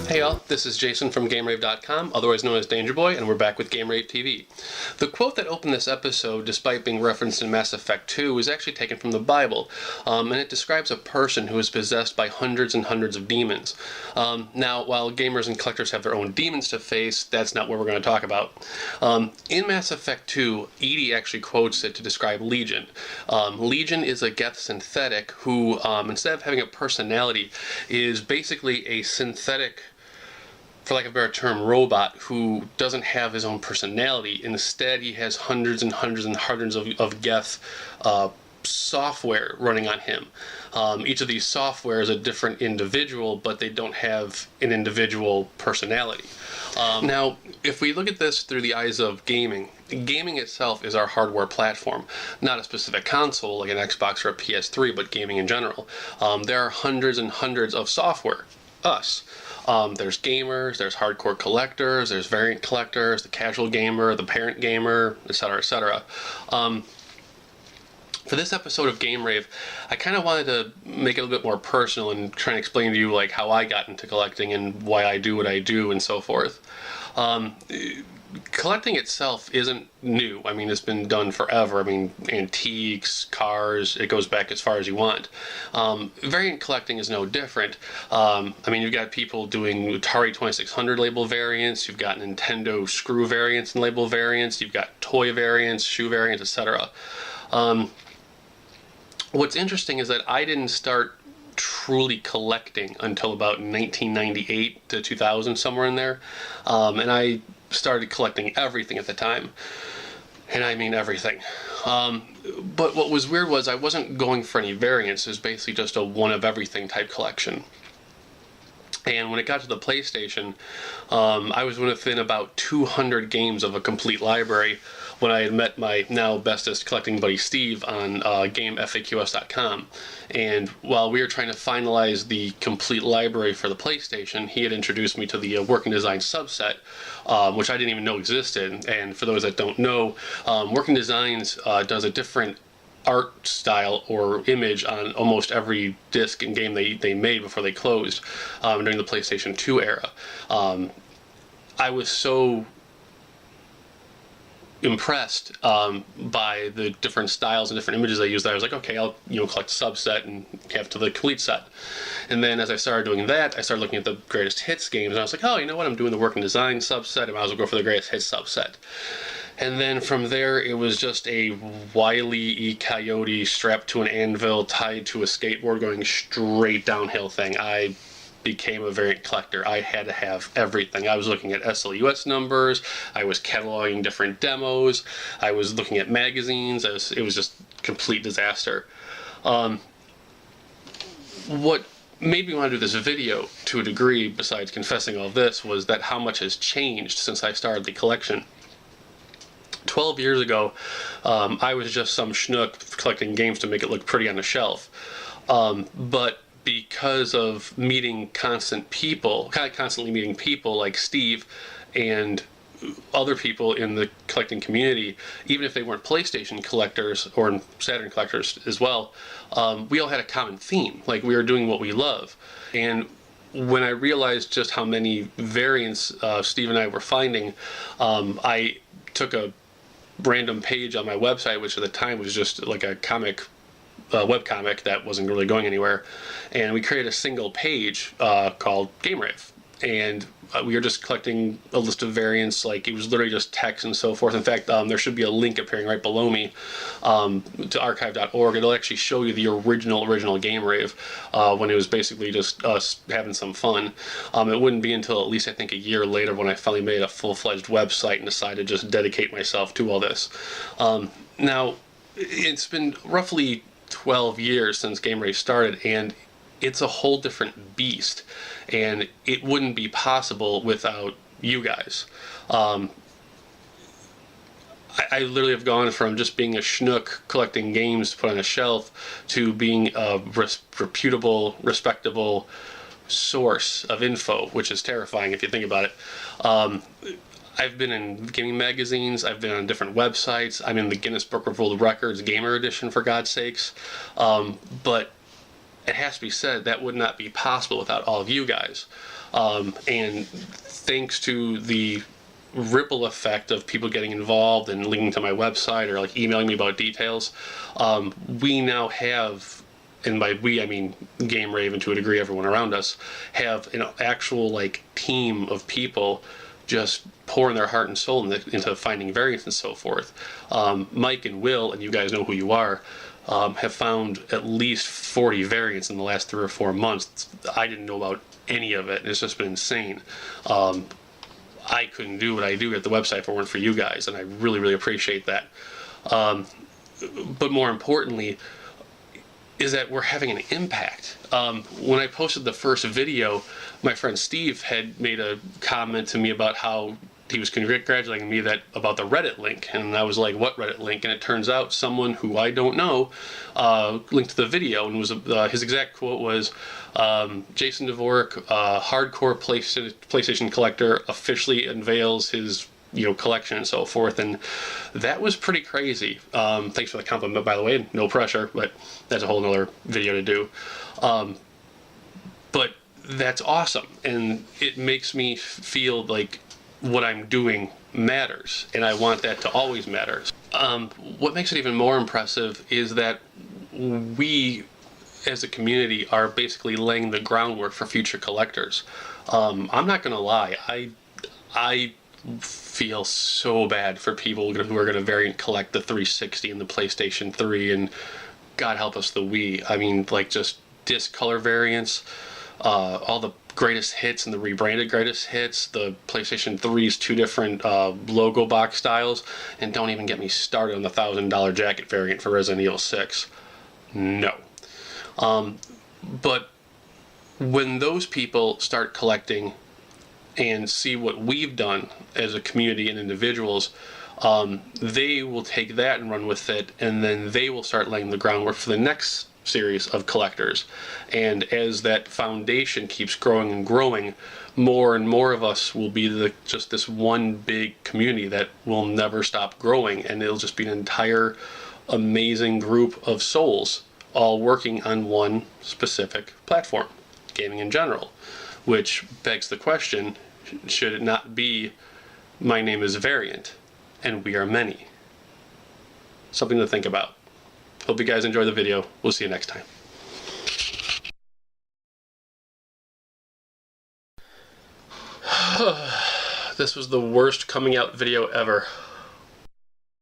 Hey y'all, this is Jason from GameRave.com, otherwise known as Danger Boy, and we're back with GameRaveTV. The quote that opened this episode, despite being referenced in Mass Effect 2, is actually taken from the Bible, and it describes a person who is possessed by hundreds and hundreds of demons. Now, while gamers and collectors have their own demons to face, that's not what we're going to talk about. In Mass Effect 2, EDI actually quotes it to describe Legion. Legion is a Geth synthetic who, instead of having a personality, is basically a synthetic, for lack of a better term, robot who doesn't have his own personality. Instead, he has hundreds and hundreds and hundreds of Geth software running on him. Each of these software is a different individual, but they don't have an individual personality. Now, if we look at this through the eyes of gaming, gaming itself is our hardware platform, not a specific console like an Xbox or a PS3, but gaming in general. There are hundreds and hundreds of software. Us. There's gamers, there's hardcore collectors, there's variant collectors, the casual gamer, the parent gamer, etc., etc. For this episode of Game Rave, I kind of wanted to make it a little bit more personal and try and explain to you like how I got into collecting and why I do what I do and so forth. Collecting itself isn't new. I mean, it's been done forever. I mean, antiques, cars, it goes back as far as you want. Variant collecting is no different. I mean, you've got people doing Atari 2600 label variants, you've got Nintendo screw variants and label variants, you've got toy variants, shoe variants, etc. What's interesting is that I didn't start truly collecting until about 1998 to 2000, somewhere in there. And I started collecting everything at the time. And I mean everything. But what was weird was I wasn't going for any variants. It was basically just a one-of-everything type collection. And when it got to the PlayStation, I was within about 200 games of a complete library when I had met my now bestest collecting buddy Steve on GameFAQs.com. And while we were trying to finalize the complete library for the PlayStation, he had introduced me to the Working Design subset, which I didn't even know existed. And for those that don't know, Working Designs does a different art style or image on almost every disc and game they made before they closed during the PlayStation 2 era. I was so impressed by the different styles and different images they used that I was like, okay, I'll collect a subset and have to the complete set. And then as I started doing that, I started looking at the greatest hits games, and I was like, oh, you know what, I'm doing the Working Design subset, I might as well go for the greatest hits subset. And then from there, it was just a Wile E. Coyote strapped to an anvil, tied to a skateboard, going straight downhill thing. I became a variant collector. I had to have everything. I was looking at SLUS numbers, I was cataloging different demos, I was looking at magazines. It was just complete disaster. What made me want to do this video to a degree, besides confessing all this, was that how much has changed since I started the collection. 12 years ago, I was just some schnook collecting games to make it look pretty on the shelf. But because of meeting constantly meeting people like Steve and other people in the collecting community, even if they weren't PlayStation collectors or Saturn collectors as well, we all had a common theme. Like, we were doing what we love. And when I realized just how many variants Steve and I were finding, I took a random page on my website, which at the time was just like a comic, webcomic that wasn't really going anywhere, and we created a single page called Game Rave, and we were just collecting a list of variants. Like, it was literally just text and so forth. In fact, there should be a link appearing right below me to archive.org. It'll actually show you the original Game Rave when it was basically just us having some fun. It wouldn't be until at least I think a year later when I finally made a full-fledged website and decided to just dedicate myself to all this. Now, it's been roughly 12 years since Game Rave started, and it's a whole different beast, and it wouldn't be possible without you guys. I literally have gone from just being a schnook collecting games to put on a shelf to being a reputable, respectable source of info, which is terrifying if you think about it. I've been in gaming magazines, I've been on different websites, I'm in the Guinness Book of World Records Gamer Edition, for God's sakes. But it has to be said, that would not be possible without all of you guys. And thanks to the ripple effect of people getting involved and linking to my website or like emailing me about details, we now have, and by we I mean Game Rave and to a degree everyone around us, have an actual like team of people just pouring their heart and soul into finding variants and so forth. Mike and Will, and you guys know who you are, have found at least 40 variants in the last 3 or 4 months. I didn't know about any of it, and it's just been insane. I couldn't do what I do at the website if it weren't for you guys, and I really, really appreciate that. But more importantly, is that we're having an impact. When I posted the first video, my friend Steve had made a comment to me about how he was congratulating me about the Reddit link, and I was like, what Reddit link? And it turns out someone who I don't know linked to the video, and was his exact quote was, Jason Dvorak, hardcore PlayStation collector, officially unveils his collection and so forth, and that was pretty crazy. Thanks for the compliment, by the way. No pressure, but that's a whole nother video to do. But that's awesome, and it makes me feel like what I'm doing matters, and I want that to always matter. What makes it even more impressive is that we, as a community, are basically laying the groundwork for future collectors. I'm not gonna lie, I feel so bad for people who are going to variant collect the 360 and the PlayStation 3, and God help us, the Wii. I mean, like, just disc color variants, all the greatest hits and the rebranded greatest hits, the PlayStation 3's 2 different logo box styles, and don't even get me started on the $1,000 jacket variant for Resident Evil 6. No. But when those people start collecting and see what we've done as a community and individuals, they will take that and run with it, and then they will start laying the groundwork for the next series of collectors. And as that foundation keeps growing and growing, more and more of us will be just this one big community that will never stop growing, and it'll just be an entire amazing group of souls all working on one specific platform, gaming in general. Which begs the question, should it not be, my name is Variant, and we are many? Something to think about. Hope you guys enjoy the video. We'll see you next time. This was the worst coming out video ever.